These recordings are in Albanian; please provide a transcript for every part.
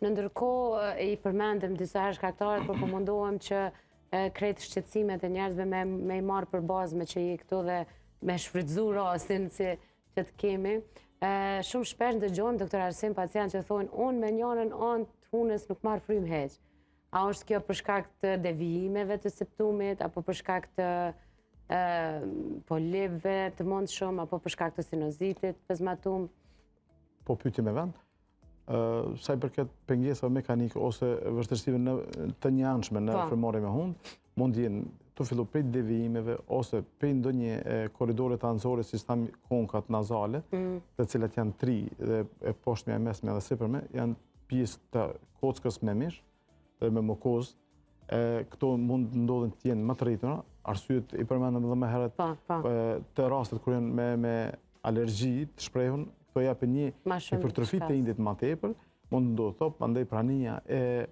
Në ndërkohë i përmendëm disa herë shkaktarët, por po mundohem që krejt shqetësimet e njerëzve me i marrë për bazë me që i këtu dhe me shfrytëzu rastin që të kemi. Shumë shpesh ndëgjojmë, doktor Arsim, pacient që thonë, unë me njënën anë të hunës nuk marrë frymë heq. A është kjo për shkak të devijimeve të septumit, apo për shkak të polipëve të mundshëm, apo për shkak të sinuzitit, pezmatum? Po pyetje me vend. Sa i përket pengesave mekanike ose vështirësive të njëanshme në frymëmarrje me hund, mund jenë të fillu prej devijimeve ose prej ndonjë korridore të anësore, si thamë konkat nazale, të cilat janë tri, dhe e poshtme, e mesme dhe sipërme, janë pjesë të kockës me mish dhe me mukozë. Këto mund ndodhin të jenë më të rrituna, arsyet i përmendëm edhe më herët, të rastet kur janë me alergji të shprehun, këto japin një hipertrofi të indit më tepër, mund ndodhë thop, mandej prania e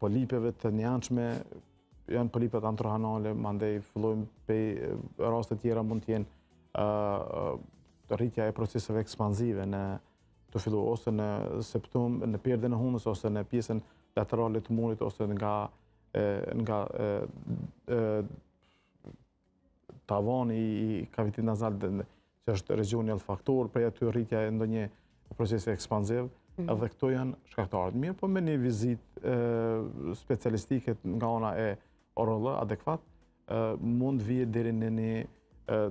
polipeve të njëanshme, janë polipet antrohanale, mandej fillojmë pej rastet tjera mund të jenë rritja e proceseve ekspansive të fillu ose në septum, në perdën e hundës, ose në pjesën laterale të murit, ose nga tavani i kavitit nazal, që është regioni olfaktor, prej aty rritja e ndonjë procesi ekspansiv, edhe këto janë shkaktarët. Mirë, po me një vizit specialistike nga ona e ORL adekvat, mund vije deri në një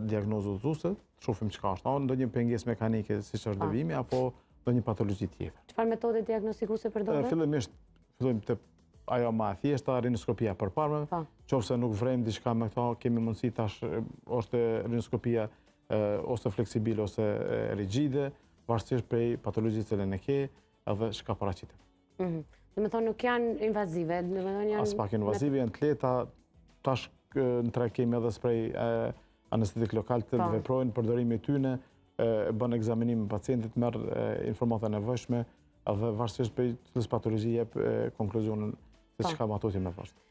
diagnozë udhëzuese, shohim çka është, ndonjë pengesë mekanike siç është devijimi apo ndonjë patologji tjetër. Çfarë metode diagnostikuese përdoret? Fillimisht fillojmë te ajo më e thjeshta, rinoskopia përparme, qofse nuk vrem diçka me këto, kemi mundësi tash është rinoskopia ose fleksibile ose rigjide, varësisht prej patologjisë që ne ke, edhe çka paraqitet. Do të thonë nuk janë invazive, do të thonë janë as pak invazive, janë të lehta. Tash në treg kemi edhe sprej anestetik lokal të veprojnë, përdorimi i tyre, bën ekzaminim me pacientit, merr informata nevojshme, edhe varësisht prej çfarë patologji jep konkluzionin se çka më ato që më vështirë.